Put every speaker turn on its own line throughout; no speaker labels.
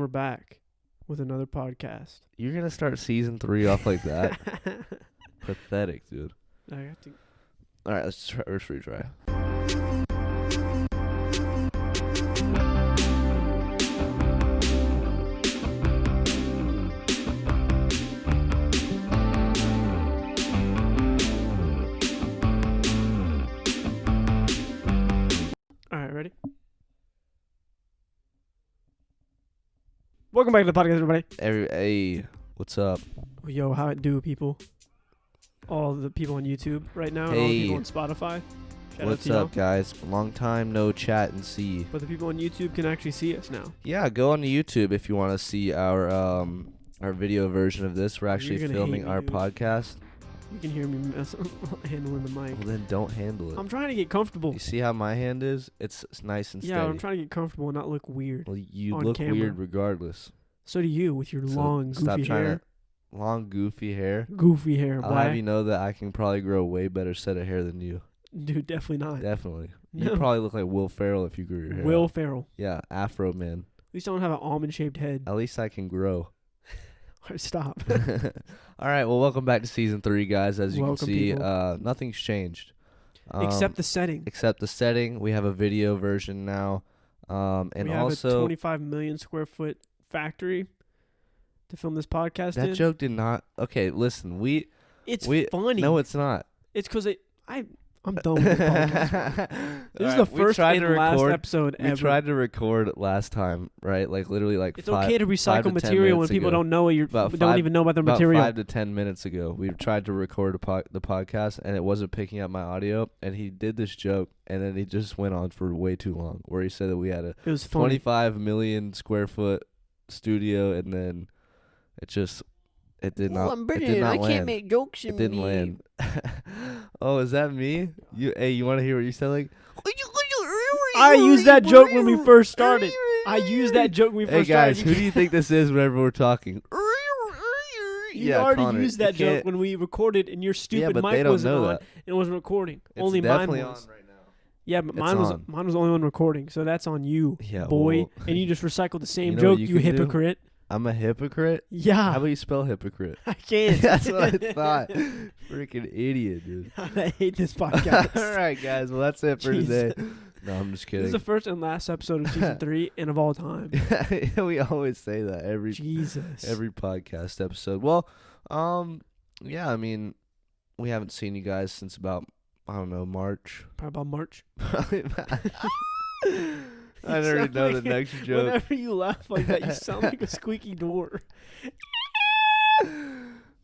we're back with another podcast.
You're going to start season 3 off like that? Pathetic, dude.
I have to.
All right, let's retry.
All right, ready? Welcome back to the podcast, everybody.
Hey, what's up?
Yo, how it do, people? All the people on YouTube right now, and all the people on Spotify. Shout out
What's
to
up, guys? Long time no chat and see.
But the people on YouTube can actually see us now.
Yeah, go on to YouTube if you want to see our video version of this. We're actually filming our podcast.
You can hear me handling the mic.
Well, then don't handle it.
I'm trying to get comfortable.
You see how my hand is? It's nice and steady.
Yeah, I'm trying to get comfortable and not look weird.
Well, you
on
look
camera.
weird regardless.
So do you with your long, goofy hair.
Long, goofy hair.
Goofy hair,
I'll
black.
have you know that I can probably grow a way better set of hair than you.
Dude, definitely not.
Definitely.
No.
You probably look like Will Ferrell if you grew your hair
Will
out.
Ferrell.
Yeah, Afro man.
At least I don't have an almond-shaped head.
At least I can grow.
Stop.
All right, well, welcome back to season 3, guys. As you can see,
people.
nothing's changed.
Except the setting.
Except the setting. We have a video version now. And
we have
also
a 25 million square foot factory to film this podcast
that
in.
joke did not. Okay, listen.
It's funny.
No, it's not.
It's because I'm done with the podcast. This is the first and last episode ever.
We tried to record last time, right? Like literally, like
it's okay to recycle material when people don't know don't even know about the material.
About 5 to 10 minutes ago, we tried to record the podcast, and it wasn't picking up my audio. And he did this joke, and then he just went on for way too long, where he said that we had a 25 million square foot studio, and then it did not.
I'm
it
British.
did not
I
land.
can't make jokes.
It didn't land. Oh, is that me? You want to hear what you said? Like,
I used that joke when we first started. Hey
guys, who do you think this is whenever we're talking?
You already used that joke when we recorded, and your stupid mic wasn't on, and it wasn't recording. Only mine was.
On right now.
Yeah, but mine was the only one recording, so that's on you, boy.
Well,
and you just recycled the same joke, you hypocrite.
I'm a hypocrite?
Yeah.
How about you spell hypocrite?
I can't.
That's what I thought. Freaking idiot, dude.
I hate this podcast.
All right, guys. Well, that's it for today. No, I'm just kidding.
This is the first and last episode of season 3 and of all time.
We always say that every podcast episode. Well, yeah, I mean, we haven't seen you guys since about, I don't know, March.
Probably about March.
I already know the next joke.
Whenever you laugh like that, you sound like a squeaky door.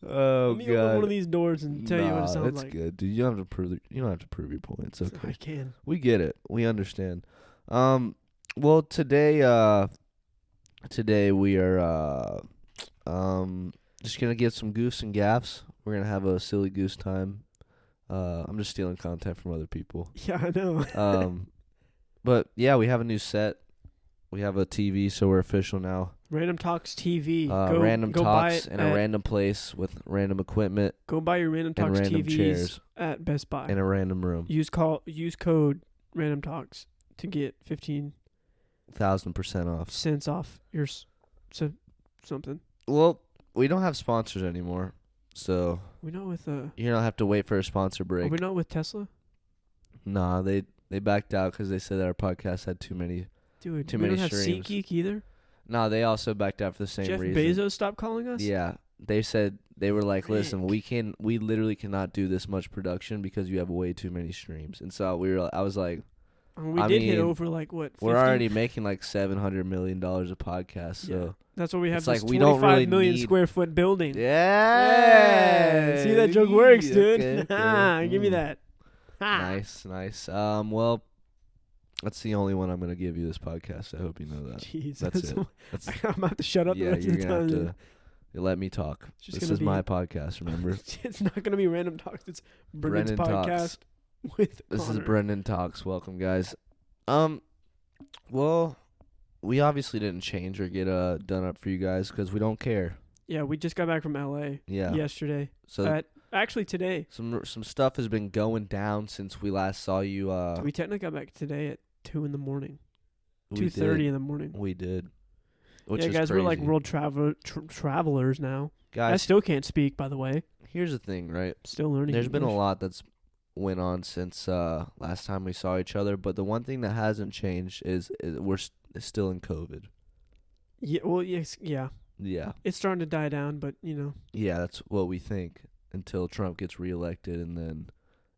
Oh,
Let me
God.
open one of these doors and tell you what it sounds like.
That's good, dude. You don't have to prove your point. It's okay.
I can.
We get it. We understand. Well, today we are just gonna get some goofs and gaffs. We're gonna have a silly goose time. I'm just stealing content from other people.
Yeah, I know.
But yeah, we have a new set. We have a TV, so we're official now.
Random Talks TV.
Random
go
Talks in a random place with random equipment.
Go buy your Random Talks
random
TVs
chairs
at Best Buy.
In a random room.
Use code Random Talks to get
15,000% off.
Cents off your something.
Well, we don't have sponsors anymore, so
we not with
you don't have to wait for a sponsor break.
Are we not with Tesla?
Nah, they backed out because they said that our podcast had too many
streams.
Dude,
we don't
have
SeatGeek either?
No, they also backed out for the same reason.
Jeff Bezos stopped calling us?
Yeah. They said, they were like, listen, we literally cannot do this much production because you have way too many streams. And so I was like,
we did hit over like what, 50?
We're already making like $700 million a podcast, so.
Yeah. That's what we have.
It's
this
like we don't really
million square foot building.
Yeah.
See, that joke works, dude.
Okay.
Give me that.
Nice. Well, that's the only one I'm going to give you this podcast. I hope you know that.
Jeez,
that's it.
I'm going to have to shut up the rest of the time.
You're going to have to let me talk. This is my podcast, remember?
It's not going to be Random Talks. It's Brendan's podcast with
This
Connor.
is Brendan Talks. Welcome, guys. Well, we obviously didn't change or get done up for you guys because we don't care.
Yeah, we just got back from LA yesterday.
So
actually today.
Some stuff has been going down since we last saw you.
We technically got back today at 2 in the morning. 2:30 in the morning.
We did. which is
guys,
crazy.
we're like world travelers now.
Guys,
I still can't speak, by the way.
Here's the thing, right?
Still learning.
There's been a
English.
lot that's went on since last time we saw each other, but the one thing that hasn't changed is we're still in COVID.
Yeah. Well, yes. Yeah.
Yeah.
It's starting to die down, but
Yeah, that's what we think until Trump gets reelected, and then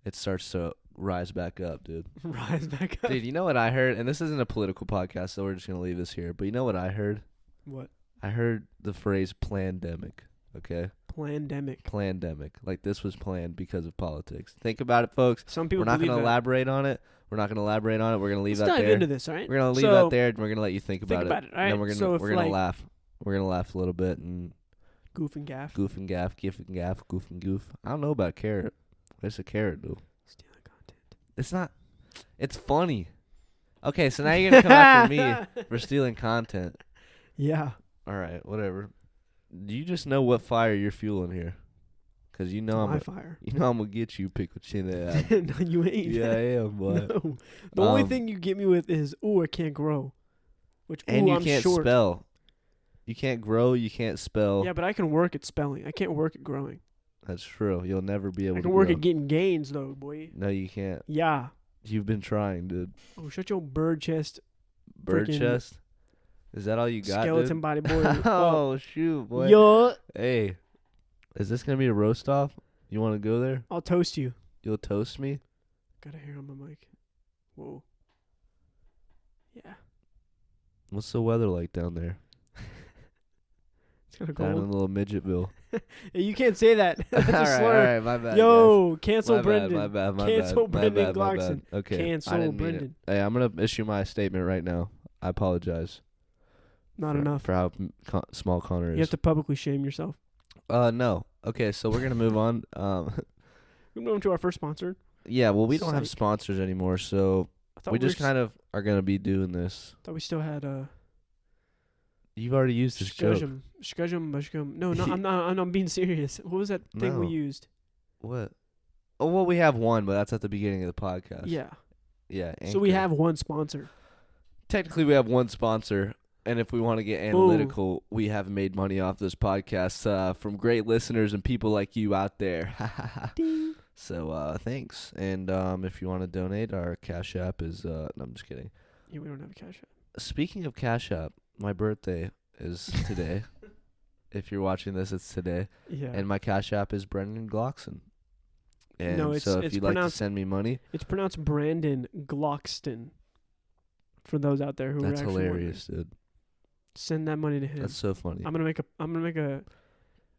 it starts to rise back up, dude.
Rise back up.
Dude, you know what I heard? And this isn't a political podcast, so we're just gonna leave this here. But you know what I heard?
What?
I heard the phrase "plandemic." Okay. Plandemic. Like this was planned because of politics. Think about it, folks.
Some people.
We're not
going to
elaborate on it. We're going to leave
Let's
that
dive
there.
into this, all right?
We're going to leave that there, and we're going to let you think about it.
All right.
And then we're going to laugh. We're going to laugh a little bit and
goof and gaff.
Goof and gaff. I don't know about carrot. What's a carrot do?
Stealing content.
It's not. It's funny. Okay, so now you're going to come after me for stealing content.
Yeah.
All right, whatever. Do you just know what fire you're fueling here? Because you know I'm
fire.
You know I'm going to get you, pickle chin ass.
No, you ain't.
Yeah, I am, boy.
No. The only thing you get me with is, I can't grow.
And you
I'm
can't
short.
spell. You can't grow, you can't spell.
Yeah, but I can work at spelling. I can't work at growing.
That's true. You'll never be able to
I can work at getting gains, though, boy.
No, you can't.
Yeah.
You've been trying, dude.
Oh, shut your bird chest.
Bird chest? Is that all you got,
skeleton
dude?
body, boy.
Oh, shoot, boy.
Yo.
Hey, is this going to be a roast off? You want to go there?
I'll toast you.
You'll toast me?
Got a hair on my mic. Whoa. Yeah.
What's the weather like down there?
It's kind of
Down in
cold.
little Midgetville.
Hey, you can't say that. That's a slur.
All right, my bad.
Yo,
guys.
cancel Brendan.
My bad.
Cancel Brendan
my bad.
Glockson.
Okay.
Cancel Brendan.
Hey, I'm going to issue my statement right now. I apologize.
Not enough.
For how small Connor is.
You have to publicly shame yourself.
No. Okay, so we're going to move on.
We move on to our first sponsor.
Yeah, well, we don't have sponsors anymore, so we just kind of are going to be doing this.
Thought we still had
You've already used this joke.
No, I'm being serious. What was that thing we used?
What? Oh, well, we have one, but that's at the beginning of the podcast.
Yeah.
Yeah. Anchor.
So we have one sponsor.
Technically, we have one sponsor, and if we want to get analytical, we have made money off this podcast from great listeners and people like you out there.
Ding.
So thanks. And if you want to donate, our Cash App is no, I'm just kidding.
Yeah, we don't have a Cash App.
Speaking of Cash App, my birthday is today. If you're watching this, it's today.
Yeah.
And my Cash App is Brendan Glockson. And
no,
so if you'd like to send me money.
It's pronounced Brandon Glockston. For those out there who are actually
hilarious, dude.
Send that money to him.
That's so funny.
I'm gonna make a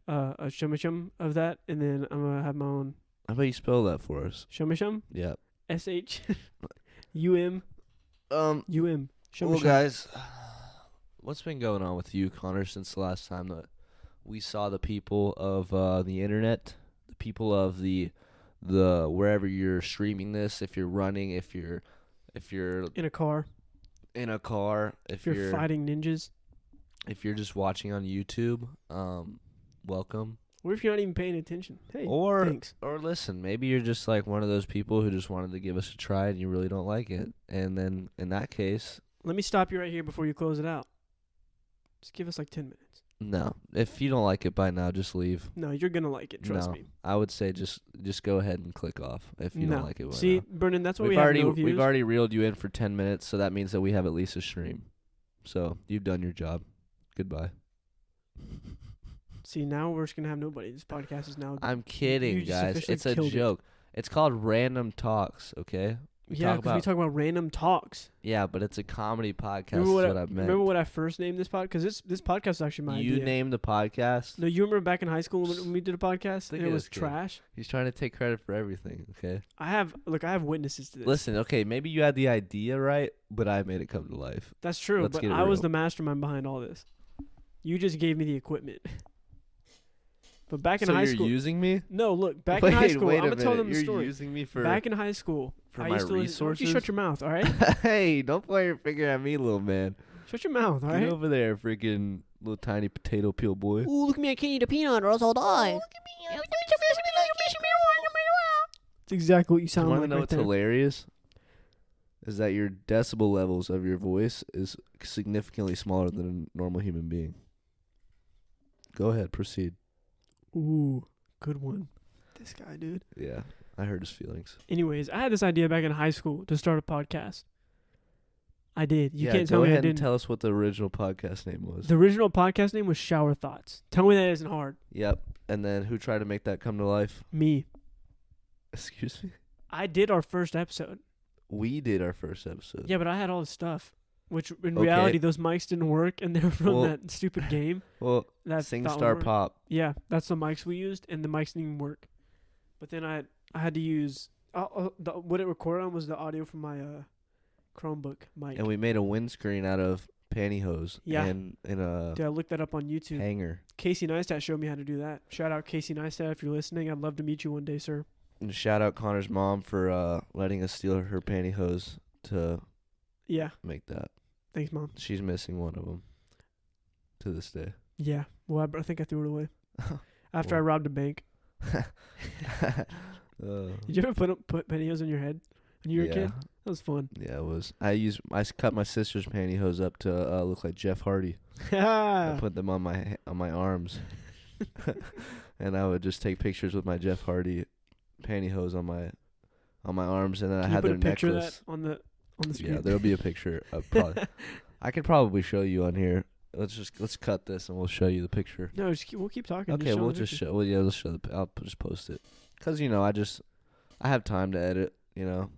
shumishum of that, and then I'm gonna have my own.
How about you spell that for us?
Shumishum?
Yeah.
SHUM. UM.
Well, guys, what's been going on with you, Connor, since the last time that we saw the people of the internet, the people of the wherever you're streaming this, if you're running, if you're
in a car,
if
you're fighting ninjas,
if you're just watching on YouTube, welcome.
Or if you're not even paying attention, hey, thanks.
Or listen, maybe you're just like one of those people who just wanted to give us a try and you really don't like it, and then in that case.
Let me stop you right here before you close it out. Just give us like 10 minutes.
No. If you don't like it by now, just leave.
No, you're going to like it. Trust me.
I would say just go ahead and click off if you don't like it by now.
See, Brendan, that's what we've
already reeled you in for 10 minutes, so that means that we have at least a stream. So, you've done your job. Goodbye.
See, now we're just going to have nobody. This podcast is now...
I'm kidding, guys. It's a joke. It's called Random Talks, okay?
We talk about random talks.
Yeah, but it's a comedy podcast. Is what I meant.
Remember what I first named this podcast? Because this podcast is actually my idea.
You named the podcast?
No, you remember back in high school when we did a podcast and it was trash?
He's trying to take credit for everything, okay?
I have witnesses to this.
Listen, okay, maybe you had the idea right, but I made it come to life.
That's true, but I was the mastermind behind all this. You just gave me the equipment. But back in high school...
So you're using me?
No, look, back in high school... I'm going to tell them the story.
You're using me for...
Back in high school...
For my resources?
You shut your mouth, all right?
Hey, don't point your finger at me, little man.
Shut your mouth, all right?
Get over there, freaking little tiny potato peel boy.
Ooh, look at me, I can't eat a peanut or else I'll die. Look at me. That's exactly what you sound like.
You want to know what's hilarious? is that your decibel levels of your voice is significantly smaller than a normal human being. Go ahead, proceed.
Ooh, good one. This guy, dude.
Yeah, I hurt his feelings.
Anyways, I had this idea back in high school to start a podcast. I did. You can't
tell
me
I didn't.
Go ahead and
tell us what the original podcast name was.
The original podcast name was Shower Thoughts. Tell me that isn't hard.
Yep. And then who tried to make that come to life?
Me.
Excuse me?
I did our first episode.
We did our first episode.
Yeah, but I had all the stuff. Which, in reality, those mics didn't work, and they were from that stupid game.
Well, SingStar Pop.
Yeah, that's the mics we used, and the mics didn't even work. But then I had to use... what it recorded on was the audio from my Chromebook mic.
And we made a windscreen out of pantyhose.
Yeah.
And in a...
Dude, I looked that up on YouTube.
Hanger.
Casey Neistat showed me how to do that. Shout out Casey Neistat if you're listening. I'd love to meet you one day, sir.
And shout out Connor's mom for letting us steal her pantyhose to make that.
Thanks, Mom.
She's missing one of them to this day.
Yeah. Well, I think I threw it away after I robbed a bank. Did you ever put pantyhose on your head when you were a kid? That was fun.
Yeah, it was. I cut my sister's pantyhose up to look like Jeff Hardy. I put them on my arms, and I would just take pictures with my Jeff Hardy pantyhose on my arms, and then I had their necklace.
Can you put a picture of that on the screen?
Yeah, there'll be a picture. I could probably show you on here. Let's cut this and we'll show you the picture.
No, we'll keep talking.
Okay, we'll just show. Well, yeah, let's show I'll just post it, cause I have time to edit. Going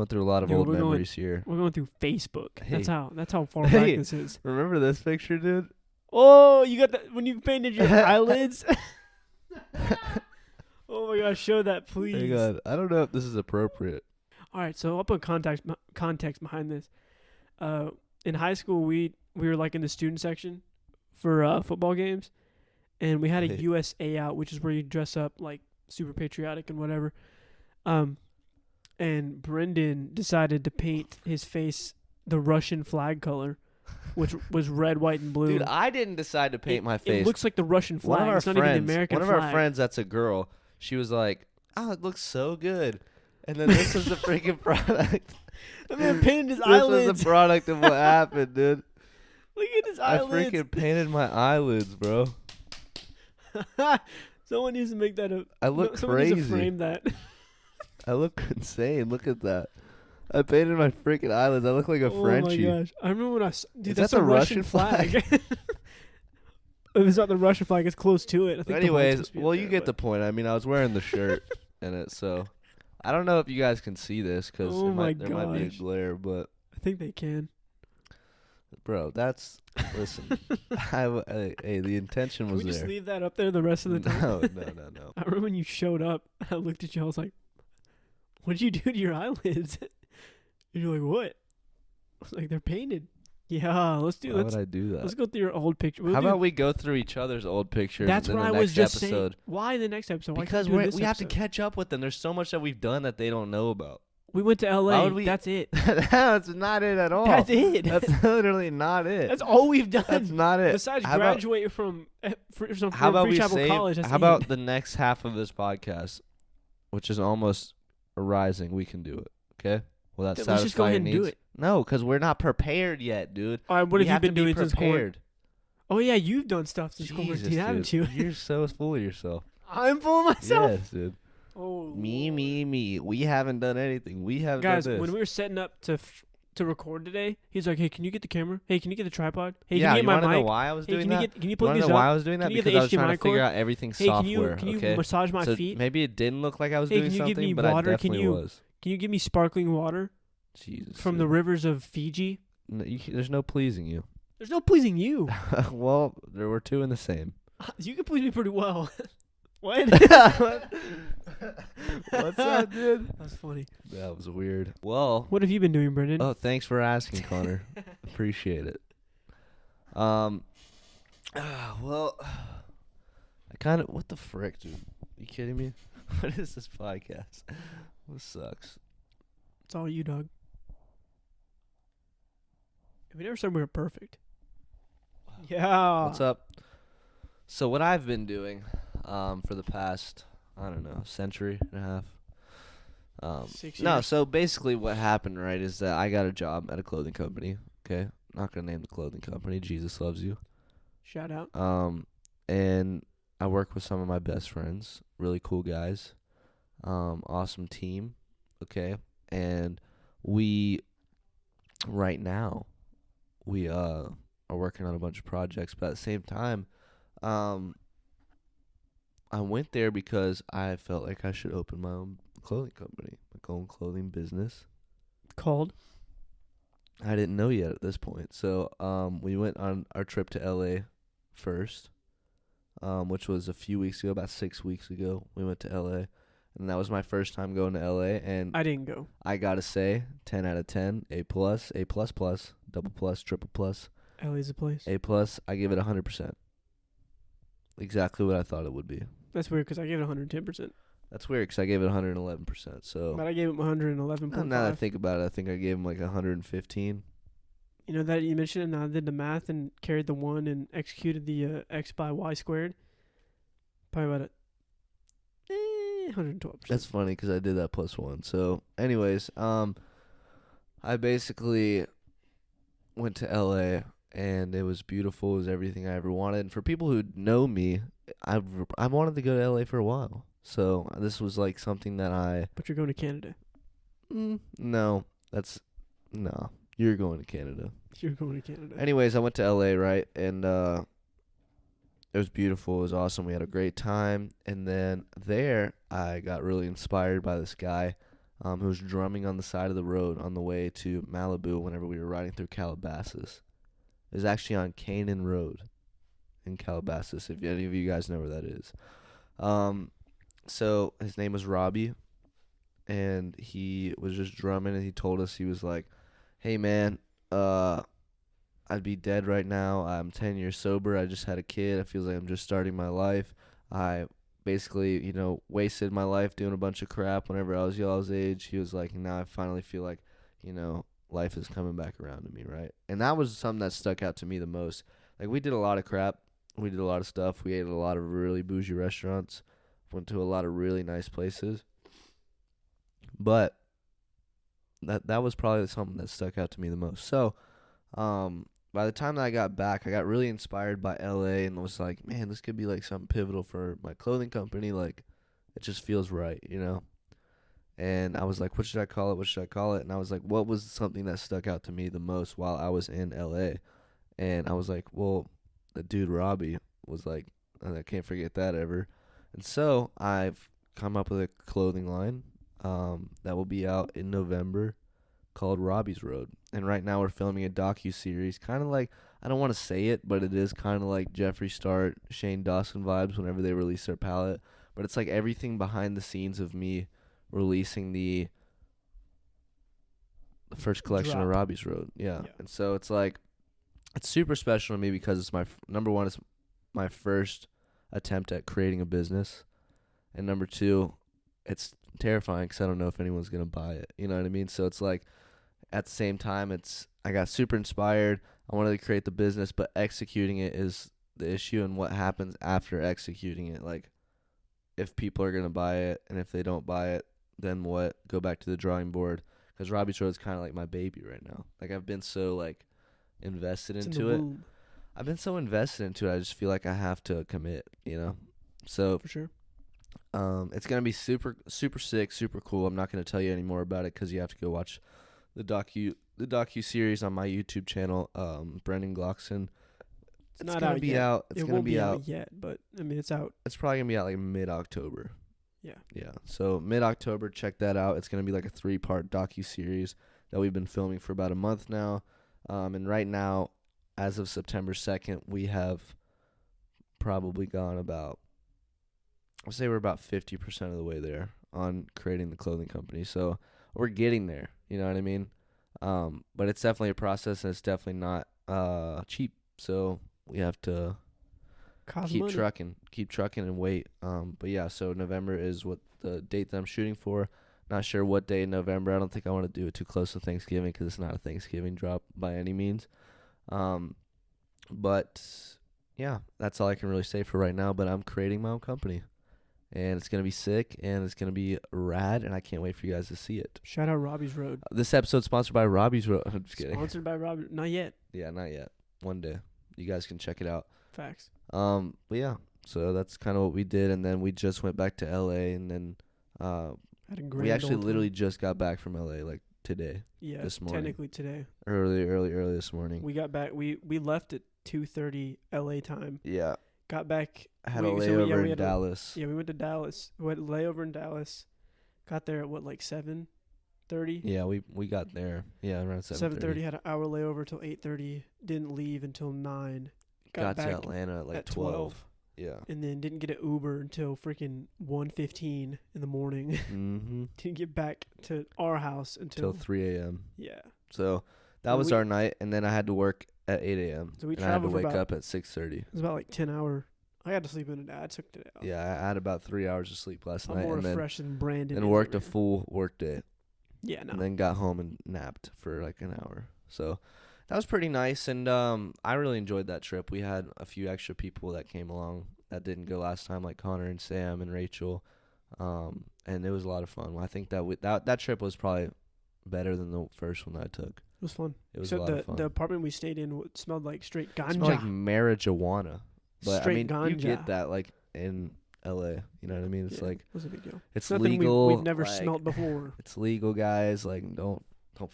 through a lot of old memories here.
We're going through Facebook. Hey. That's how far back this is.
Remember this picture, dude?
Oh, you got that when you painted your eyelids. Oh my gosh, show that, please.
Hang on. I don't know if this is appropriate.
All right, so I'll put context behind this. In high school, we were like in the student section for football games, and we had a USA out, which is where you dress up like super patriotic and whatever. And Brendan decided to paint his face the Russian flag color, which was red, white, and blue.
Dude, I didn't decide to paint my face.
It looks like the Russian flag. It's not even the American flag.
One of our friends that's a girl, she was like, "Oh, it looks so good." And then this is the freaking product.
I mean, painted his eyelids.
This was the product of what happened, dude.
Look at his eyelids.
I freaking painted my eyelids, bro.
Someone needs to make that up.
I look
crazy. Someone needs to frame that.
I look insane. Look at that. I painted my freaking eyelids. I look like a Frenchie.
Oh my gosh. I remember when dude, that's the Russian flag. If it's not the Russian flag, it's close to it. I think.
Anyways, well, you get the point. I mean, I was wearing the shirt in it, so I don't know if you guys can see this because there might be a glare, but
I think they can.
Bro, listen. Hey, the intention was there.
Can we just leave that up there the rest of the time?
No.
I remember when you showed up, I looked at you, I was like, "What'd you do to your eyelids?" And you're like, "What?" I was like, "They're painted." Yeah, let's do.
Why would I do that?
Let's go through your old picture.
How about we go through each other's old pictures?
That's what I was just saying. Why the next episode?
Because we have to catch up with them. There's so much that we've done that they don't know about.
We went to LA. That's it.
That's not it at all.
That's it.
That's literally not it.
That's all we've done.
That's not it.
Besides graduate from Free Chapel College.
How about the next half of this podcast, which is almost arising? We can do it. Okay. Well, that's
let's just go ahead and do it.
No, because we're not prepared yet, dude.
All right, what have you been doing since
quarantine?
Oh yeah, you've done stuff since quarantine, haven't you?
You're so full of yourself.
I'm full of myself.
Yes, dude.
Oh,
me. We haven't done anything. We haven't
done this.
Guys,
when we were setting up to record today, he's like, "Hey, can you get the camera? Hey, can you get the tripod? Hey,
can
you get my mic?
Know why I was doing that?
Can you plug these up?
Why I was doing that? Because I was trying to figure out everything software.
Can you massage my feet?
Maybe it didn't look like I was doing something,
can you give me
but
water?
I definitely was.
Can you give me sparkling water?
Jesus.
From the rivers of Fiji?
No, there's no pleasing you.
There's no pleasing you.
Well, there were two in the same.
You can please me pretty well. What?
What's that, dude?
That's funny.
That was weird. Well,
what have you been doing, Brendan?
Oh, thanks for asking, Connor. Appreciate it. Well, I kind of. What the frick, dude? Are you kidding me? What is this podcast? This sucks.
It's all you, dog. We never said we were perfect. Yeah.
What's up? So what I've been doing for the past, I don't know, century and a No,
years.
so basically what happened, right, is that I got a job at a clothing company. Okay, not gonna name the clothing company. Jesus loves you.
Shout out.
And I work with some of my best friends, really cool guys. Awesome team. Okay, and we right now we are working on a bunch of projects, but at the same time, um, I went there because I felt like I should open my own clothing company, my own clothing business.
Called.
I didn't know yet at this point. So we went on our trip to LA first, which was a few weeks ago, about 6 weeks ago. We went to LA, and that was my first time going to LA. And
I didn't go.
I gotta say, 10 out of 10, A plus, A plus plus, double plus, triple plus,
LA's a place.
A plus. I give it 100%. Exactly what I thought it would be.
That's weird because I gave it 110%.
That's weird because I gave it 111%. So,
but I gave it 111.5.
now that I think about it, I think I gave him like 115.
You know that you mentioned it, and I did the math and carried the 1 and executed the x by y squared. Probably about 112%.
That's funny because I did that plus 1. So, anyways, I basically went to LA and it was beautiful. It was everything I ever wanted. And for people who know me, I wanted to go to LA for a while. So this was like something that I.
But you're going to Canada.
No, no. You're going to Canada.
You're going to Canada.
Anyways, I went to LA, right, and it was beautiful. It was awesome. We had a great time, and then there I got really inspired by this guy who was drumming on the side of the road on the way to Malibu whenever we were riding through Calabasas. It was actually on Canaan Road in Calabasas, if any of you guys know where that is. So his name was Robbie, and he was just drumming, and he told us, he was like, hey, man, I'd be dead right now. I'm 10 years sober. I just had a kid. I feel like I'm just starting my life. I basically, wasted my life doing a bunch of crap whenever I was y'all's age. He was like, now I finally feel like, life is coming back around to me, right? And that was something that stuck out to me the most. Like, we did a lot of crap. We did a lot of stuff. We ate at a lot of really bougie restaurants. Went to a lot of really nice places. But that was probably something that stuck out to me the most. So, by the time that I got back, I got really inspired by LA and was like, man, this could be like something pivotal for my clothing company. Like, it just feels right, And I was like, what should I call it? What should I call it? And I was like, what was something that stuck out to me the most while I was in LA? And I was like, well, the dude Robbie was like, and I can't forget that ever. And so I've come up with a clothing line that will be out in November called Robbie's Road. And right now we're filming a docu-series, kind of like, I don't want to say it, but it is kind of like Jeffree Star, Shane Dawson vibes whenever they release their palette. But it's like everything behind the scenes of me releasing the first collection of Robbie's Road. Yeah. And so it's like, it's super special to me because it's number one, it's my first attempt at creating a business. And number two, it's terrifying because I don't know if anyone's going to buy it. You know what I mean? So it's like, at the same time, I got super inspired. I wanted to create the business, but executing it is the issue, and what happens after executing it. Like, if people are going to buy it, and if they don't buy it, then what? Go back to the drawing board. Because Robbie's Road is kind of like my baby right now. Like, I've been so, invested into it. I've been so invested into it, I just feel like I have to commit, So,
for sure.
It's going to be super, super sick, super cool. I'm not going to tell you any more about it because you have to go watch the docu-series on my YouTube channel, Brendan Glockson.
It's not out yet.
It's going to be out
yet, but I mean, it's out.
It's probably going to be out mid-October.
Yeah.
Yeah. So mid-October, check that out. It's going to be like a 3-part docu-series that we've been filming for about a month now. And right now, as of September 2nd, we have probably gone about, I'll say we're about 50% of the way there on creating the clothing company. So we're getting there, you know what I mean? But it's definitely a process, and it's definitely not cheap. So we have to keep trucking and wait. But yeah, so November is what the date that I'm shooting for. Not sure what day in November. I don't think I want to do it too close to Thanksgiving because it's not a Thanksgiving drop by any means. But yeah, that's all I can really say for right now. But I'm creating my own company, and it's gonna be sick, and it's gonna be rad, and I can't wait for you guys to see it.
Shout out Robbie's Road.
This episode's sponsored by Robbie's Road. I'm just kidding.
Sponsored by Robbie. Not yet.
Yeah, not yet. One day, you guys can check it out.
Facts.
But yeah, so that's kind of what we did, and then we just went back to LA, and then we actually literally just got back from LA like today.
Yeah,
this morning.
Technically today.
Early this morning.
We got back. We left at 2:30 LA time.
Yeah.
Got back.
I had a layover in Dallas.
We went to Dallas. We had a layover in Dallas. Got there at what, like 7:30?
Yeah, we got there. Yeah, around 7:30.
7:30. Had an hour layover till 8:30. Didn't leave until 9.
Got to Atlanta at like 12. Yeah.
And then didn't get an Uber until freaking 1:15 in the morning.
Mm-hmm.
Didn't get back to our house until
3 a.m.
Yeah.
So that was our night, and then I had to work at 8 a.m.
So we
and I had to
traveled
wake up at 6:30.
It was about like 10 hour. I had to sleep in it. I took today off.
Yeah, I had about 3 hours of sleep last night.
I'm more
and
refreshed than Brandon.
And worked a full work day.
Yeah, no.
And then got home and napped for like an hour. So that was pretty nice, and I really enjoyed that trip. We had a few extra people that came along that didn't go last time, like Connor and Sam and Rachel, and it was a lot of fun. I think that trip was probably better than the first one that I took.
It was fun.
It was a lot of fun.
The apartment we stayed in smelled like straight ganja.
It smelled like marijuana. But
straight
I mean,
ganja.
you get that like in LA. You know what I mean? It's like,
it was a big deal.
It's
nothing
legal.
We've never
like,
smelled before.
It's legal, guys. Like, don't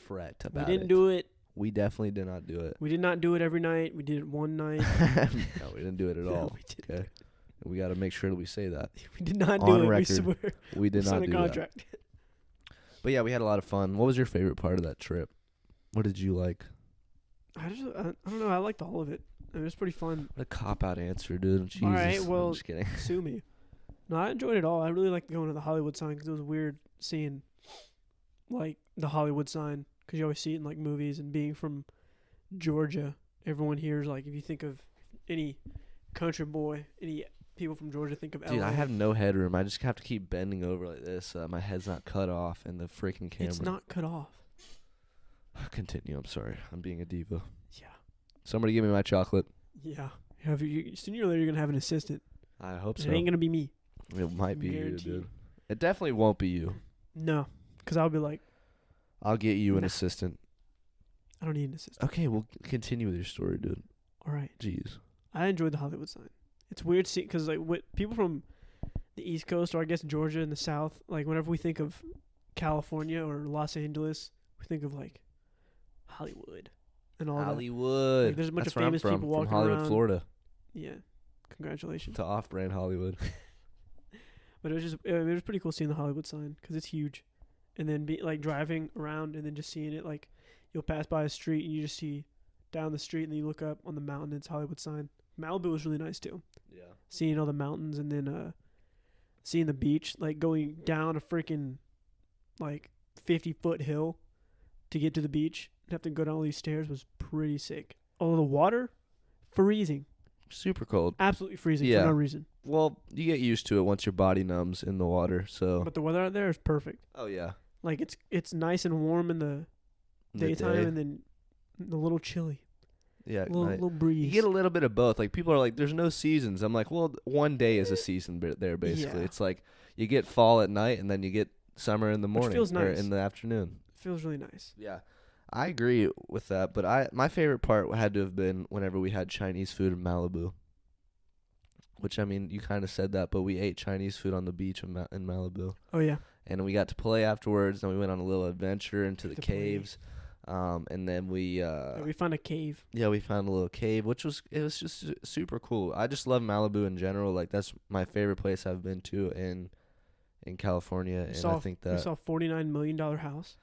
fret about it.
We didn't do it.
We definitely did not do it.
We did not do it every night. We did it one night.
No, we didn't do it at all.
We didn't.
Okay. We got to make sure that we say that.
We did not do
on
it.
record,
We swear.
We did not do
contract.
that. But yeah, we had a lot of fun. What was your favorite part of that trip? What did you like?
I don't know. I liked all of it. It was pretty fun.
What a cop-out answer, dude. Jesus.
All right, well,
I'm just kidding.
Sue me. No, I enjoyed it all. I really liked going to the Hollywood sign because it was weird seeing, like, the Hollywood sign because you always see it in, like, movies. And being from Georgia, everyone hears, like, if you think of any country boy, any people from Georgia think of LA.
Dude, I have no headroom. I just have to keep bending over like this so that my head's not cut off in the freaking camera.
It's not cut off.
Continue. I'm sorry. I'm being a diva.
Yeah.
Somebody give me my chocolate.
Yeah. Sooner or later, you're going to have an assistant.
I hope so.
It ain't going to be me.
It might be you, dude. It definitely won't be you.
No. Because I'll be like,
I'll get you an assistant.
I don't need an assistant.
Okay, well, continue with your story, dude.
All right.
Jeez.
I enjoyed the Hollywood sign. It's weird seeing, because, like, people from the East Coast, or I guess Georgia and the South, like, whenever we think of California or Los Angeles, we think of, like, Hollywood and all that.
Hollywood.
Like, there's a bunch
That's
of famous
where I'm
people
from
walking
Hollywood,
around.
Florida.
Yeah. Congratulations.
To off-brand Hollywood.
But it was pretty cool seeing the Hollywood sign because it's huge. And then driving around and then just seeing it, like, you'll pass by a street and you just see down the street and then you look up on the mountain and it's Hollywood sign. Malibu was really nice too. Yeah. Seeing all the mountains and then seeing the beach, like going down a freaking like 50-foot hill to get to the beach and have to go down all these stairs was pretty sick. Oh, the water, freezing.
Super cold.
Absolutely freezing for no reason.
Well, you get used to it once your body numbs in the water, so.
But the weather out there is perfect.
Oh yeah.
Like it's nice and warm in the daytime and then a little chilly.
Yeah,
little breeze.
You get a little bit of both. Like, people are like, there's no seasons. I'm like, well, one day is a season there, basically. Yeah. It's like you get fall at night and then you get summer in the morning.
Which feels nice.
Or in the afternoon.
It feels really nice.
Yeah. I agree with that, but my favorite part had to have been whenever we had Chinese food in Malibu. Which, I mean, you kind of said that, but we ate Chinese food on the beach in Malibu.
Oh, yeah.
And we got to play afterwards, and we went on a little adventure into the caves. And then we
found a cave.
Yeah, we found a little cave, it was just super cool. I just love Malibu in general. Like, that's my favorite place I've been to in California. I think that
we saw a $49 million house.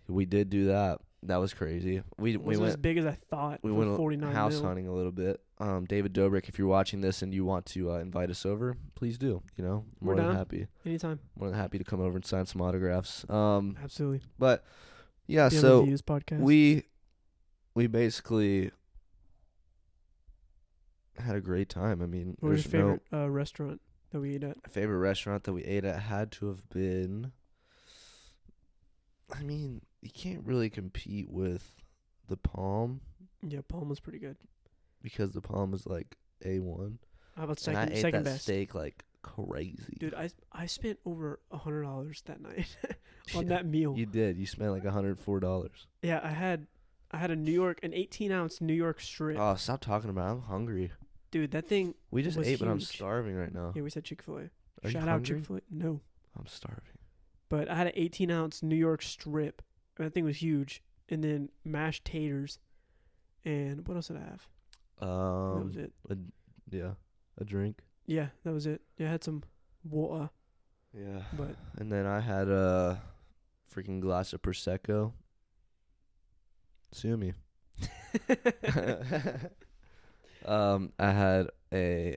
We did do that. That was crazy. We went
as big as I thought.
We
went
49 house hunting a little bit. David Dobrik, if you're watching this and you want to invite us over, please do. You know, more than happy.
Anytime.
More than happy to come over and sign some autographs.
Absolutely.
But yeah, so we basically had a great time. I mean,
what was your favorite restaurant that we ate at?
My favorite restaurant that we ate at had to have been. I mean, you can't really compete with the Palm.
Yeah, Palm was pretty good.
Because the Palm is like A1.
How about second
and I ate that
best?
Steak like crazy.
Dude, I spent over $100 that night on that meal.
You did. You spent like $104.
Yeah, I had an 18-ounce New York strip.
Oh, stop talking about it. I'm hungry.
Dude, that thing
We just
was
ate, but I'm
huge.
starving right now.
Yeah, we said Chick-fil-A.
Are you
Shout out
hungry?
Chick-fil-A. No.
I'm starving.
But I had an 18-ounce New York strip. And that thing was huge. And then mashed taters. And what else did I have? That was it.
A drink.
Yeah, that was it. Yeah, I had some water.
Yeah.
But
And then I had a freaking glass of Prosecco. Sue me. I had a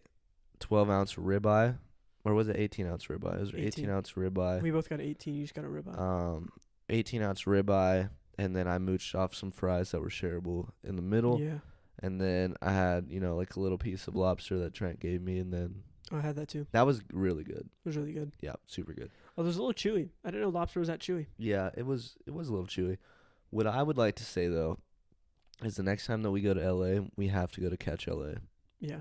12-ounce ribeye. Or was it 18-ounce ribeye? It was 18-ounce ribeye.
we both got 18. You just got a ribeye.
18-ounce ribeye. And then I mooched off some fries that were shareable in the middle.
Yeah.
And then I had, like a little piece of lobster that Trent gave me. And then
I had that too.
that was really good.
It was really good.
Yeah, super good.
Oh, it was a little chewy. I didn't know lobster was that chewy.
Yeah, it was a little chewy. What I would like to say, though, is the next time that we go to LA, we have to go to Catch LA.
Yeah.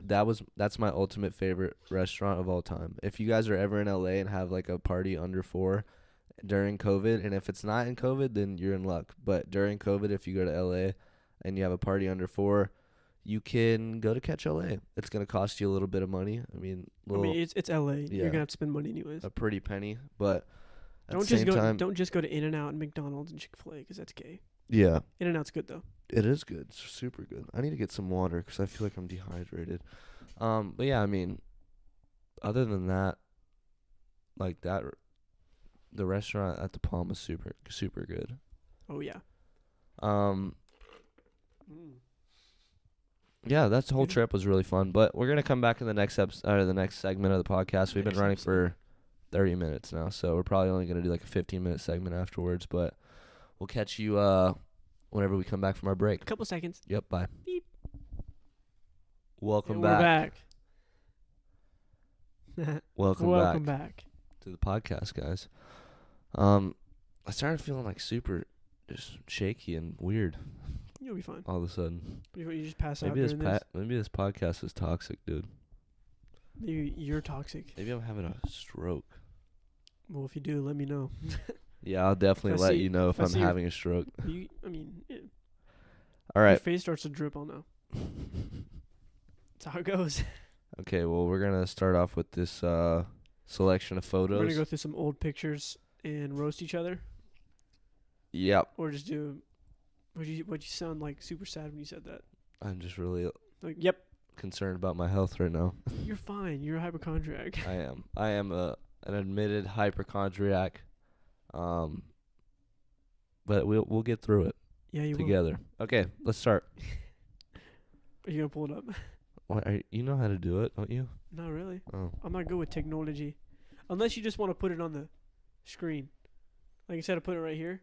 That's my ultimate favorite restaurant of all time. If you guys are ever in LA and have like a party under 4 during COVID, and if it's not in COVID, then you're in luck. But during COVID, if you go to LA and you have a party under 4, you can go to Catch LA. It's gonna cost you a little bit of money. I mean,
it's LA.
Yeah.
You're gonna have to spend money anyways.
a pretty penny, but at
Don't
the same time,
Don't just go to In-N-Out and McDonald's and Chick-fil-A because that's gay.
yeah,
In-N-Out's good though.
it is good. It's super good. I need to get some water because I feel like I'm dehydrated. But yeah, I mean, other than that, like that, the restaurant at the Palm is super, super good.
Oh yeah.
Yeah, that whole
Yeah.
trip was really fun. But we're gonna come back in the next the next segment of the podcast. We've been
Next
running
episode.
for 30 minutes now, so we're probably only gonna do like a 15-minute segment afterwards. But we'll catch you whenever we come back from our break.
A couple seconds.
Yep. Bye.
Beep.
Welcome
And
back.
We're back.
Welcome back
back.
to the podcast, guys. I started feeling like super just shaky and weird
You'll be fine.
all of a sudden.
You just pass out
Maybe this
during this.
maybe this podcast is toxic, dude.
Maybe you're toxic.
Maybe I'm having a stroke.
Well, if you do, let me know.
Yeah, I'll definitely
If I
let
see-
you know if
if I
I'm
see your-
having a stroke.
Yeah.
All
Your
right.
face starts to drip. I'll know. That's how it goes.
Okay, well, we're going to start off with this selection of photos.
We're gonna go through some old pictures and roast each other,
Yep.
or just do. Would you sound like super sad when you said that?
I'm just really
Like, yep,
concerned about my health right now.
you're fine. You're a hypochondriac.
I am. I am an admitted hypochondriac. But we'll get through it
Yeah, you
together. Okay, let's start.
will. Are you gonna pull it up?
What, you know how to do it, don't you?
Not really.
Oh.
I'm not good with technology, unless you just want to put it on the screen. Like instead of putting it right here.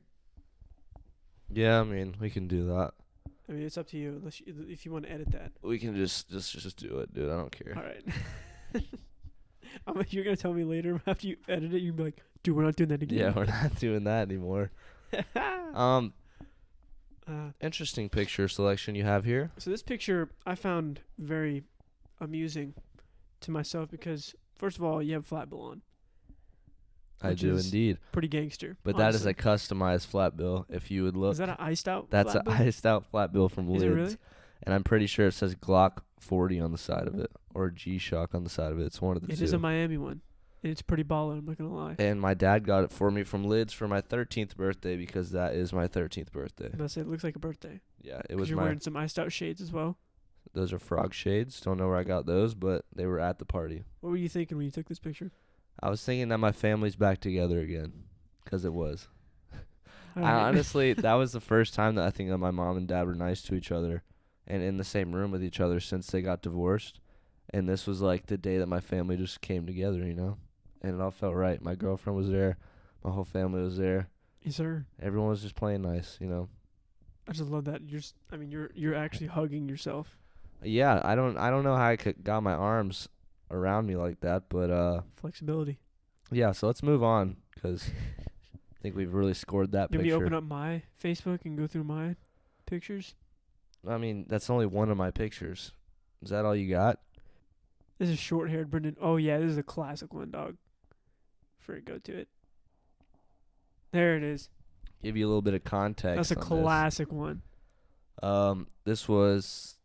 Yeah, I mean, we can do that.
I mean, it's up to you. If you want to edit that.
We can just do it, dude. I don't care.
All right. You're gonna tell me later after you edit it. You're gonna be like, dude, we're not doing that again.
Yeah, we're not doing that anymore. Interesting picture selection you have here.
So this picture I found very amusing to myself because first of all, you have flat bill on.
I
Which
do
is
indeed.
Pretty gangster.
But
honestly.
that is a customized flat bill. If you would look,
Is that an iced out?
that's
flat
an
bill?
iced out flat bill from
Is
Lids.
it really?
And I'm pretty sure it says Glock 40 on the side of it or G-Shock on the side of it. It's one of the
It
two.
is a Miami one. And it's pretty baller, I'm not gonna lie.
And my dad got it for me from Lids for my 13th birthday because that is my 13th birthday.
I'm gonna say it looks like a birthday.
Yeah, it
'Cause
was
you're
my.
wearing some iced out shades as well.
Those are frog shades. Don't know where I got those, but they were at the party.
What were you thinking when you took this picture?
I was thinking that my family's back together again, because it was.
All
I
right.
honestly, that was the first time that I think that my mom and dad were nice to each other and in the same room with each other since they got divorced. And this was like the day that my family just came together, you know? And it all felt right. My girlfriend was there. My whole family was there.
Yes, sir.
Everyone was just playing nice, you know?
I just love that. You're actually hugging yourself.
Yeah, I don't know how I got my arms around me like that, but
Flexibility.
yeah, so let's move on because I think we've really scored that
Can we
picture.
open up my Facebook and go through my pictures?
I mean, that's only one of my pictures. Is that all you got?
This is short-haired Brendan. Oh, yeah, this is a classic one, dog. Go to it. There it is.
Give you a little bit of context.
That's a classic one.
This was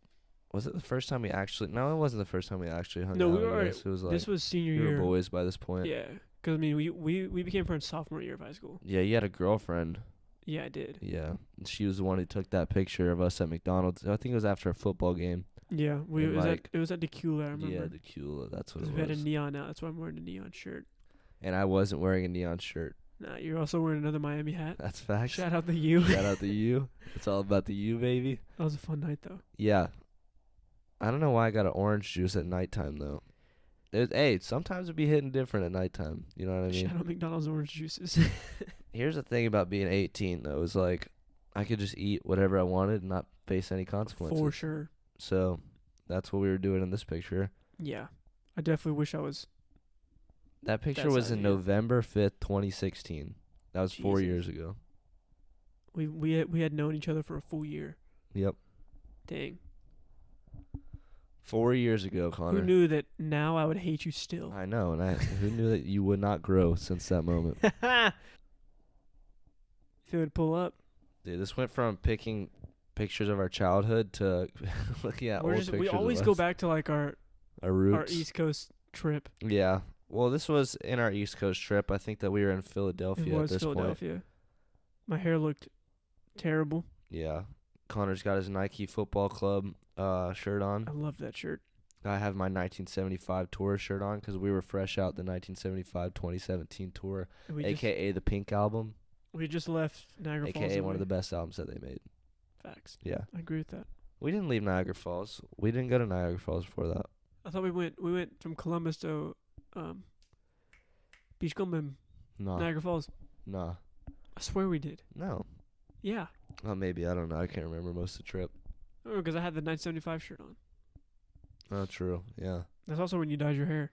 it the first time we actually? No, it wasn't the first time we actually hung out.
No, we were.
It was like
this was senior
we
year.
were boys by this point.
Yeah, because I mean, we became friends sophomore year of high school.
Yeah, you had a girlfriend.
Yeah, I did.
Yeah, she was the one who took that picture of us at McDonald's. I think it was after a football game.
Yeah, it was at Decula. I remember.
Yeah, Decula. That's what it was.
We had a neon out. That's why I'm wearing a neon shirt.
And I wasn't wearing a neon shirt.
Nah, you're also wearing another Miami hat.
That's facts.
Shout out to you.
Shout out to you. It's all about the you, baby.
That was a fun night, though.
Yeah. I don't know why I got an orange juice at nighttime, though. Hey, sometimes it'd be hitting different at nighttime. You know what I mean?
Shout out McDonald's orange juices.
Here's the thing about being 18, though, is like I could just eat whatever I wanted and not face any consequences.
For sure.
So that's what we were doing in this picture.
Yeah. I definitely wish I was.
That picture was in November 5th, 2016. That was 4 years ago.
We had known each other for a full year.
Yep.
Dang.
4 years ago, Connor.
Who knew that now I would hate you still?
I know, and who knew that you would not grow since that moment?
If it would pull up.
Dude, this went from picking pictures of our childhood to looking at old pictures.
We always go back to like our
roots.
Our East Coast trip.
Yeah. Well, this was in our East Coast trip. I think that we were in Philadelphia at this
Philadelphia.
point.
My hair looked terrible.
Yeah. Connor's got his Nike Football Club shirt on.
I love that shirt.
I have my 1975 tour shirt on because we were fresh out the 1975-2017 tour, a.k.a. the Pink Album.
We just left Niagara Falls.
A.k.a. one of the best albums that they made.
Facts.
Yeah.
I agree with that.
We didn't leave Niagara Falls. We didn't go to Niagara Falls before that.
I thought we went from Columbus to Beachcombe, Niagara Falls.
Nah.
I swear we did.
No.
Yeah.
Oh, maybe. I don't know. I can't remember most of the trip.
Oh, because I had the 1975 shirt on.
Oh, true. Yeah.
That's also when you dyed your hair.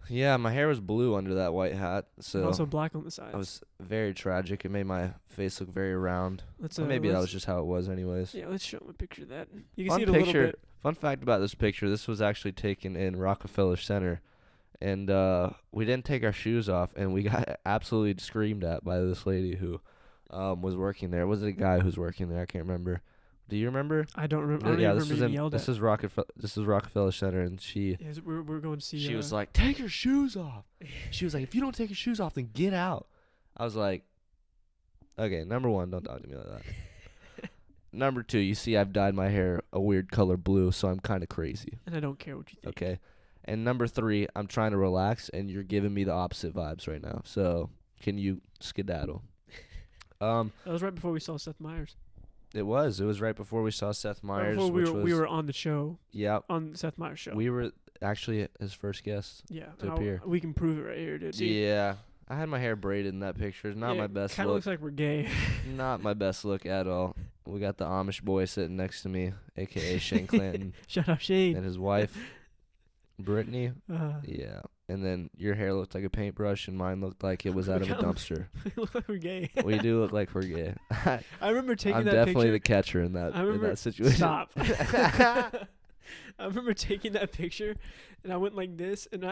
Yeah, my hair was blue under that white hat, so
and also black on the sides.
It was very tragic. It made my face look very round. Maybe that was just how it was anyways.
Yeah, let's show him a picture of that. You can see it a little bit.
Fun fact about this picture, this was actually taken in Rockefeller Center. And we didn't take our shoes off, and we got absolutely screamed at by this lady who was working there. Was it a guy who was working there? I can't remember. Do you remember?
I don't remember. I don't even remember being yelled at.
This is Rockefeller Center, and she.
Yeah, we're going to see.
She was like, "Take your shoes off." She was like, "If you don't take your shoes off, then get out." I was like, "Okay, number one, don't talk to me like that." Number two, you see, I've dyed my hair a weird color blue, so I'm kind of crazy.
And I don't care what you think.
Okay. And number three, I'm trying to relax, and you're giving me the opposite vibes right now. So can you skedaddle?
That was right before we saw Seth Meyers.
It was right before we saw Seth Meyers.
Right before we were on the show.
Yeah.
On Seth Meyers' show.
We were actually his first guest.
Yeah.
To appear.
We can prove it right here, dude.
Yeah. I had my hair braided in that picture. Not my best look.
Kind of looks like we're gay.
Not my best look at all. We got the Amish boy sitting next to me, a.k.a. Shane Clanton.
Shout out Shane.
And his wife, Brittany. Yeah. And then your hair looked like a paintbrush, and mine looked like it was out of a dumpster.
We look like we're gay.
We do look like we're gay.
I remember taking
I'm
that picture.
I'm definitely the catcher in that situation.
Stop. I remember taking that picture, and I went like this, and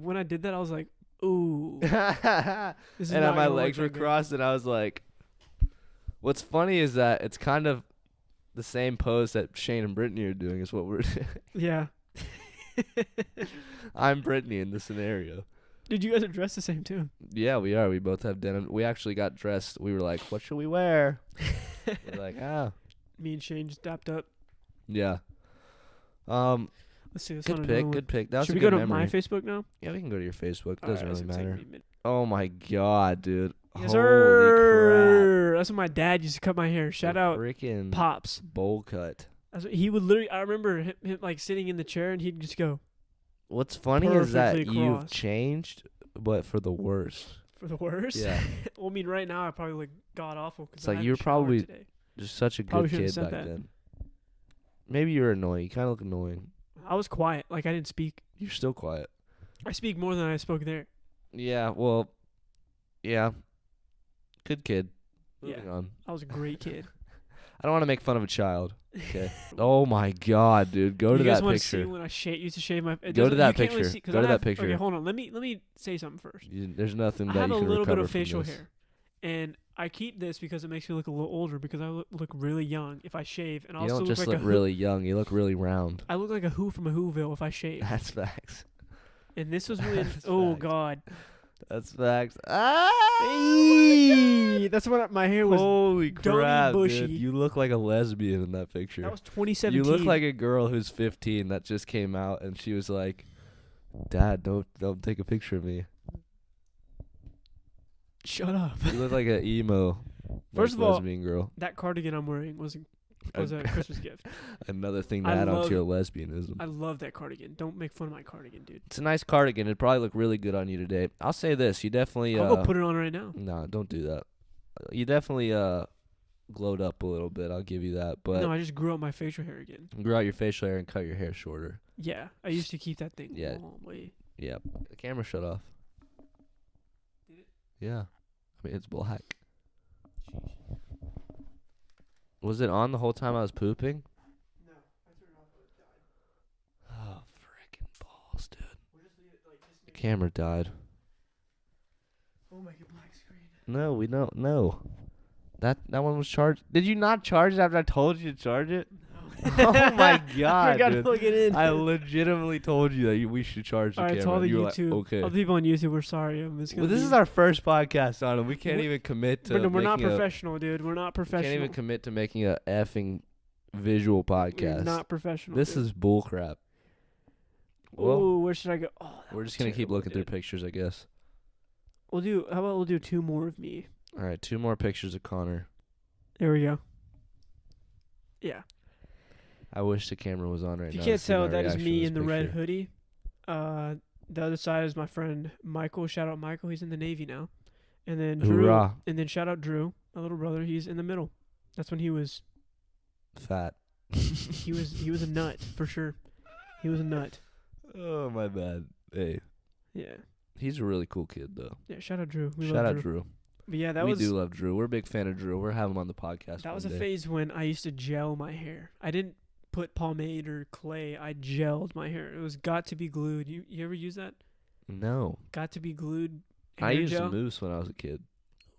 when I did that, I was like, ooh.
And my legs were crossed, and I was like, what's funny is that it's kind of the same pose that Shane and Brittany are doing is what we're doing.
Yeah.
I'm Brittany in this scenario.
Dude, you guys are dressed the same too.
Yeah, we are. We both have denim. We actually got dressed. We were like, what should we wear? We're like,
Me and Shane just dapped up.
Yeah.
Let's see.
Good pick. Good pick. That was
should
a
we go
good
to
memory.
my Facebook now?
Yeah, we can go to your Facebook. It
All
doesn't
right,
really matter.
take me
Oh my God, dude.
Yes,
Holy
sir.
crap.
That's when my dad used to cut my hair. Shout out
freaking
Pops.
Bowl cut.
He would literally. I remember him like sitting in the chair, and he'd just go.
What's funny is that
perfectly
you've
crossed.
changed, but for the worse.
For the worst?
Yeah.
Well, I mean, right now I probably look god awful.
It's like you were probably just such a
Probably
good kid
shouldn't
back
have said
then. Maybe you were annoying. You kind of look annoying.
I was quiet. Like, I didn't speak.
You're still quiet.
I speak more than I spoke there.
Yeah, well, yeah. Good kid.
Yeah.
Moving on.
I was a great kid.
I don't want to make fun of a child. Okay. Oh my God, dude. Go to that
You guys want to see
picture.
when I used to shave my?
Go to that picture. Go to that picture.
Okay, hold on. Let me say something first.
There's nothing
I
that
have
you
a
can
little bit
recover
of facial
from this.
hair, and I keep this because it makes me look a little older. Because I look really young if I shave, and I
You
also
don't just
look
look
like a
really young. You look really round.
I look like a Who from a Whoville if I shave.
That's facts.
And this was when
That's
oh
facts.
God,
That's facts. Ah!
that's when my hair was.
Holy
dummy
crap,
bushy.
dude. You look like a lesbian in that picture.
That was 2017.
You look like a girl who's 15 that just came out and she was like, "Dad, don't take a picture of me."
Shut up.
You look like an emo
First of all,
lesbian girl.
that cardigan I'm wearing was a Christmas gift.
Another thing to
I
add
love
onto your lesbianism.
I love that cardigan. Don't make fun of my cardigan, dude.
It's a nice cardigan. It'd probably look really good on you today. I'll say this. You definitely...
I'll go put it on right now.
Nah, don't do that. You definitely glowed up a little bit. I'll give you that. But
No, I just grew out my facial hair again.
grow out your facial hair and cut your hair shorter.
Yeah, I used to keep that thing
Yeah.
long way.
Yeah. The camera shut off.
Did it?
Yeah. I mean, it's black. Was it on the whole time I was pooping?
No, I turned it off when it died.
Oh, freaking balls, dude.
We'll just leave it like this.
The camera died.
Oh my god, black screen.
No, we don't. No. That one was charged. Did you not charge it after I told you to charge it?
No.
Oh my
I
God,
forgot to
dude.
plug it in.
I legitimately told you that we should charge the
All right,
camera.
to all the
You were
YouTube,
like, okay.
all the people on YouTube, we're sorry. I'm just
Well,
gonna
this
be-
is our first podcast on it. We can't
We're-
even commit to.
Brendan, we're not
making a-
professional, dude. We're not professional.
Can't even commit to making a effing visual
We're
podcast.
not professional.
This
dude.
is bullcrap. Well,
Ooh, where should I go? Oh, that
we're
was
just gonna keep
terrible,
looking through
dude.
pictures, I guess.
How about we'll do 2 more of me?
All right, 2 more pictures of Connor.
There we go. Yeah.
I wish the camera was on right
If you
now.
can't
to see
tell,
my
that is
reaction
me
to
in the
this
red
picture.
hoodie. The other side is my friend Michael. Shout out Michael. He's in the Navy now. And then Drew.
Hoorah.
And then shout out Drew, my little brother. He's in the middle. That's when he was
Fat.
he was a nut for sure. He was a nut.
Oh, my bad. Hey,
Yeah.
he's a really cool kid, though.
Yeah. Shout out Drew. We
Shout
love
out Drew.
But yeah, that
we
was
do love Drew. We're a big fan of Drew. We're having him on the podcast.
that was a
one day.
phase when I used to gel my hair. I didn't put pomade or clay. I gelled my hair. It was got to be glued. You ever use that?
No.
Got to be glued.
I
hair
used
gel?
mousse when I was a kid.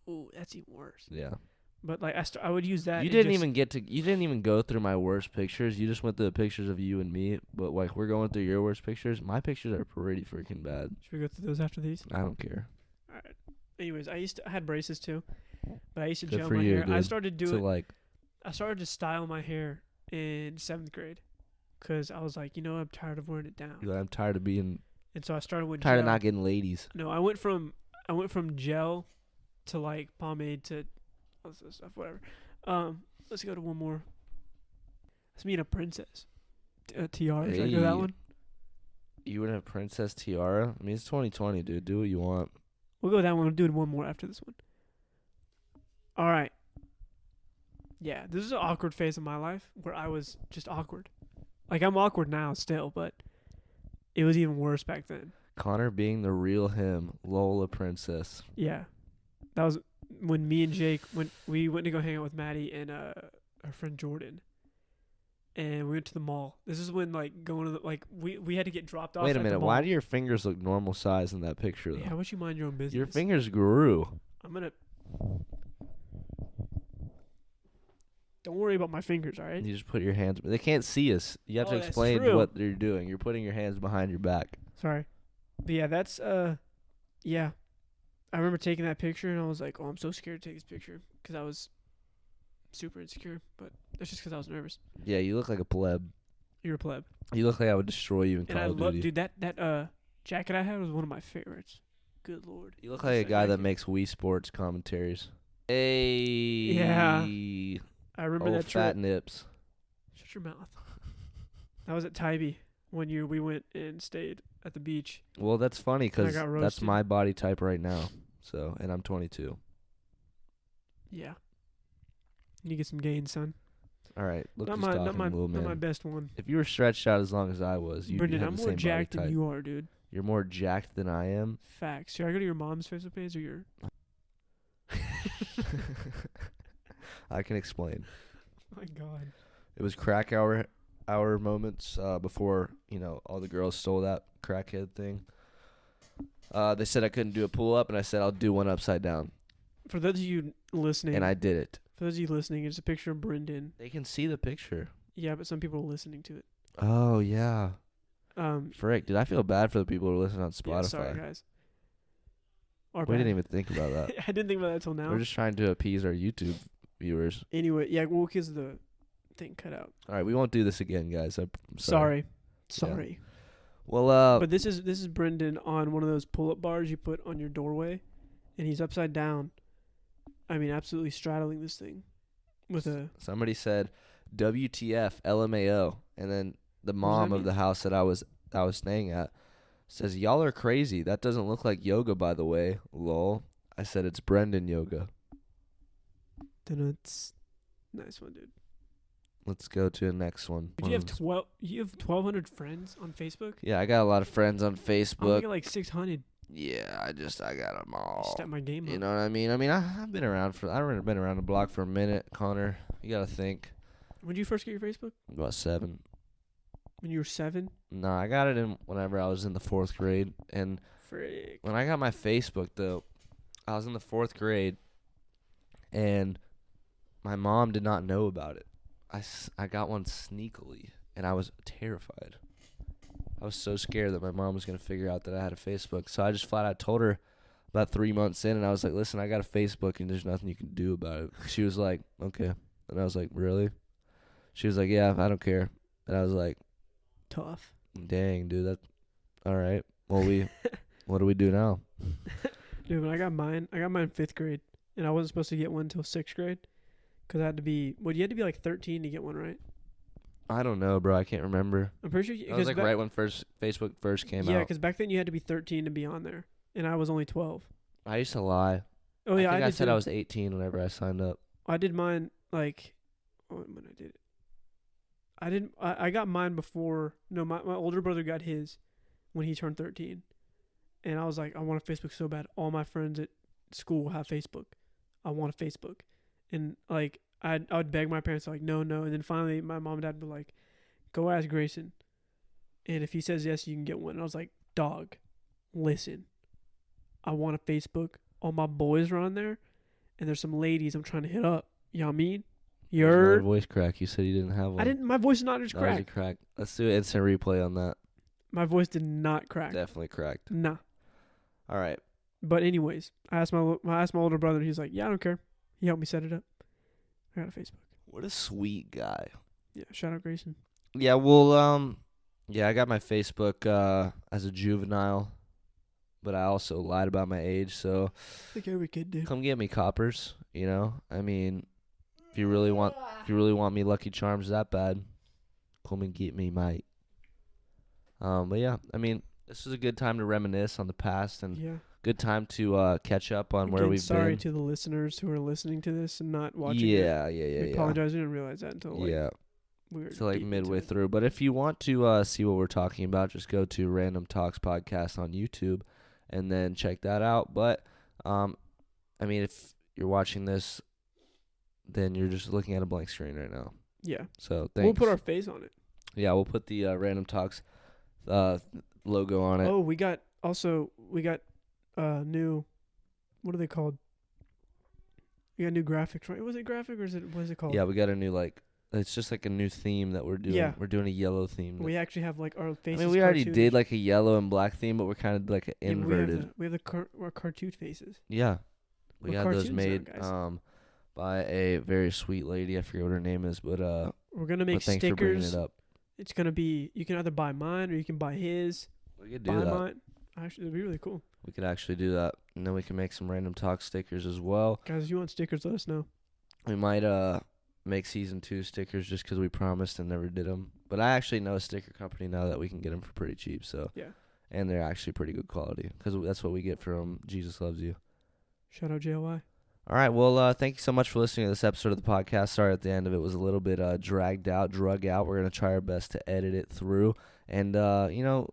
Ooh, that's even worse.
Yeah.
But like I would use that.
You
and
didn't
just-
you didn't even go through my worst pictures. You just went through the pictures of you and me. But like we're going through your worst pictures. My pictures are pretty freaking bad.
Should we go through those after these?
I don't care.
All right. Anyways, I had braces too, but I used to
Good
gel
for
my
you,
hair. I
dude.
started
So
doing.
like,
I started to style my hair in 7th grade, cause I was like, I'm tired of wearing it down,
you're like, I'm tired of being
and so I started with
tired
gel.
of not getting ladies.
No, I went from gel to like pomade to all this stuff. Whatever. Let's go to one more. Let's meet a princess. Tiara. Should I go that
Hey.
one?
You would have princess tiara. I mean, it's 2020, dude. Do what you want.
We'll go that one. We'll do one more after this one. All right. Yeah, this is an awkward phase of my life where I was just awkward. Like, I'm awkward now still, but it was even worse back then.
Connor being the real him, Lola princess.
Yeah. That was when me and Jake went to go hang out with Maddie and our friend Jordan. And we went to the mall. This is when, like, going to the, like, we had to get dropped off.
Wait a
at
minute.
The mall.
Why do your fingers look normal size in that picture, though?
Yeah, how about you mind your own business?
Your fingers grew.
I'm gonna. Don't worry about my fingers, all right?
You just put your hands. They can't see us. You have
Oh,
to
that's
explain
true.
what you're doing. You're putting your hands behind your back.
Sorry. But yeah, that's yeah. I remember taking that picture and I was like, "Oh, I'm so scared to take this picture because I was super insecure." But that's just because I was nervous.
Yeah, you look like a pleb.
You're a pleb,
You look like I would destroy you in
and I
Call of
love,
Duty.
dude. That jacket I had was one of my favorites. Good lord.
You look
What's
like a guy that
jacket?
makes Wii Sports commentaries. Hey.
Yeah. I remember
Oh,
that
fat
trip.
nips.
Shut your mouth. That was at Tybee. One year we went and stayed at the beach.
Well, that's funny
And I
because
got
that's
roasted.
my body type right now. So, and I'm 22.
Yeah. You need to get some gains, son.
All right, look
Not
who's
my,
talking,
not my,
little
not
man.
my best one.
If you were stretched out as long as I was, you'd
Brendan,
have
I'm
the
more
same
jacked
body
than
type.
you are, dude.
You're more jacked than I am.
Facts. Should I go to your mom's Facebook page or your?
I can explain.
my God.
It was crack hour moments before, all the girls stole that crackhead thing. They said I couldn't do a pull-up, and I said I'll do one upside down.
For those of you listening.
And I did it.
For those of you listening, it's a picture of Brendan.
They can see the picture.
Yeah, but some people are listening to it.
Oh, yeah.
Frick,
dude, I feel bad for the people who are listening on Spotify.
Yeah, sorry, guys.
We didn't even think about that.
I didn't think about that until now.
We're just trying to appease our YouTube viewers.
Anyway, yeah, well, because the thing cut out.
All right, we won't do this again, guys. I'm
sorry.
Yeah. Well,
but this is Brendan on one of those pull-up bars you put on your doorway, and he's upside down. I mean, absolutely straddling this thing with a.
Somebody said, "WTF, LMAO," and then the mom of the house that I was staying at says, "Y'all are crazy. That doesn't look like yoga, by the way." Lol. I said it's Brendan yoga.
Nice one, dude.
Let's go to the next one.
Did you have 12? You have 1,200 friends on Facebook?
Yeah, I got a lot of friends on Facebook.
I got like 600.
Yeah, I got them all.
Step my game up.
You know what I mean? I've been around the block for a minute, Connor. You gotta think.
When did you first get your Facebook?
About 7.
When you were 7?
No, I got it whenever I was in the 4th grade. And
Frick.
when I got my Facebook, though, I was in the 4th grade, and my mom did not know about it. I got one sneakily, and I was terrified. I was so scared that my mom was going to figure out that I had a Facebook. So I just flat out told her about 3 months in, and I was like, "Listen, I got a Facebook, and there's nothing you can do about it." She was like, "Okay." And I was like, "Really?" She was like, "Yeah, I don't care." And I was like,
tough.
"Dang, dude, that all right. Well, what do we do now?"
Dude, when I got mine in 5th grade, and I wasn't supposed to get one until 6th grade. Because I had to be, you had to be like 13 to get one, right?
I don't know, bro. I can't remember.
I'm pretty sure.
It was like right when Facebook first came out.
Yeah, because back then you had to be 13 to be on there, and I was only 12.
I used to lie.
Oh yeah,
I said I was 18 whenever I signed up.
I did mine when I did it. I got mine before. No, my older brother got his when he turned 13, and I was like, I want a Facebook so bad. All my friends at school have Facebook. I want a Facebook. And, like, I would beg my parents, like, no. And then finally, my mom and dad would be like, go ask Grayson. And if he says yes, you can get one. And I was like, dog, listen. I want a Facebook. All my boys are on there. And there's some ladies I'm trying to hit up. You know what I mean? You heard?
My voice crack. You said you didn't have one.
My voice is not just cracked.
That was a crack. Let's do an instant replay on that.
My voice did not crack.
Definitely cracked.
Nah.
All right.
But anyways, I asked my older brother, and he's like, yeah, I don't care. He helped me set it up. I got a Facebook.
What a sweet guy.
Yeah, shout out Grayson.
Yeah, well, I got my Facebook as a juvenile, but I also lied about my age, so
Like every kid did.
Come get me, coppers, you know? I mean, if you really want me Lucky Charms that bad, come and get me, mate. But yeah, I mean, this is a good time to reminisce on the past and good time to catch up on where we've been.
Sorry to the listeners who are listening to this and not watching
Yeah.
We apologize. We didn't realize that until we were
midway through. But if you want to see what we're talking about, just go to Random Talks Podcast on YouTube and then check that out. But, I mean, if you're watching this, then you're just looking at a blank screen right now.
Yeah.
So thanks.
We'll put our face on it.
Yeah, we'll put the Random Talks logo on it.
Oh, we got new, what are they called? We got new graphics, right? Was it graphic or what is it called?
Yeah, we got a new, it's just like a new theme that we're doing. Yeah. We're doing a yellow theme.
We actually have like our faces.
I mean, we already did like a yellow and black theme, but we're kind of like inverted.
We have our cartoon faces.
Yeah. We got those made by a very sweet lady. I forget what her name is, but
we're going to make
thanks
stickers.
For bringing it up.
It's going to be, you can either buy mine or you can buy his.
We could do that.
Mine. Actually, it'd be really cool.
We could actually do that. And then we can make some Random Talk stickers as well.
Guys, if you want stickers, let us know.
We might make season 2 stickers just because we promised and never did them. But I actually know a sticker company now that we can get them for pretty cheap. So
yeah.
And they're actually pretty good quality because that's what we get from Jesus Loves You.
Shout out JLY.
All right. Well, thank you so much for listening to this episode of the podcast. Sorry at the end of it was a little bit drug out. We're going to try our best to edit it through and,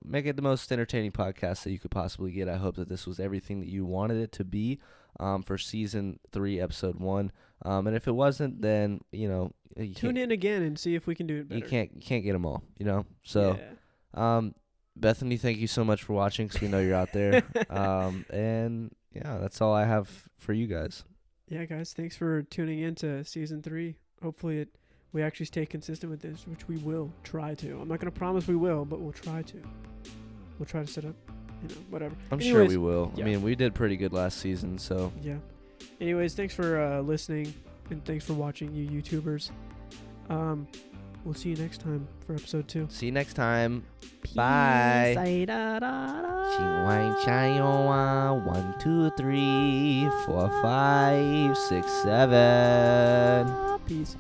make it the most entertaining podcast that you could possibly get. I hope that this was everything that you wanted it to be. for season 3, episode 1. And if it wasn't, then
tune in again and see if we can do it better.
You can't get them all, So, Bethany, thank you so much for watching, because we know you're out there. And yeah, that's all I have for you guys.
Yeah, guys, thanks for tuning in to season 3. Hopefully we actually stay consistent with this, which we will try to. I'm not going to promise we will, but we'll try to. We'll try to set up, whatever.
Anyways, sure we will. Yeah. I mean, we did pretty good last season, so.
Yeah. Anyways, thanks for listening, and thanks for watching, you YouTubers. We'll see you next time for episode 2.
See you next time.
Peace.
Bye. 1, 2, 3, 4, 5, 6, 7.
Peace.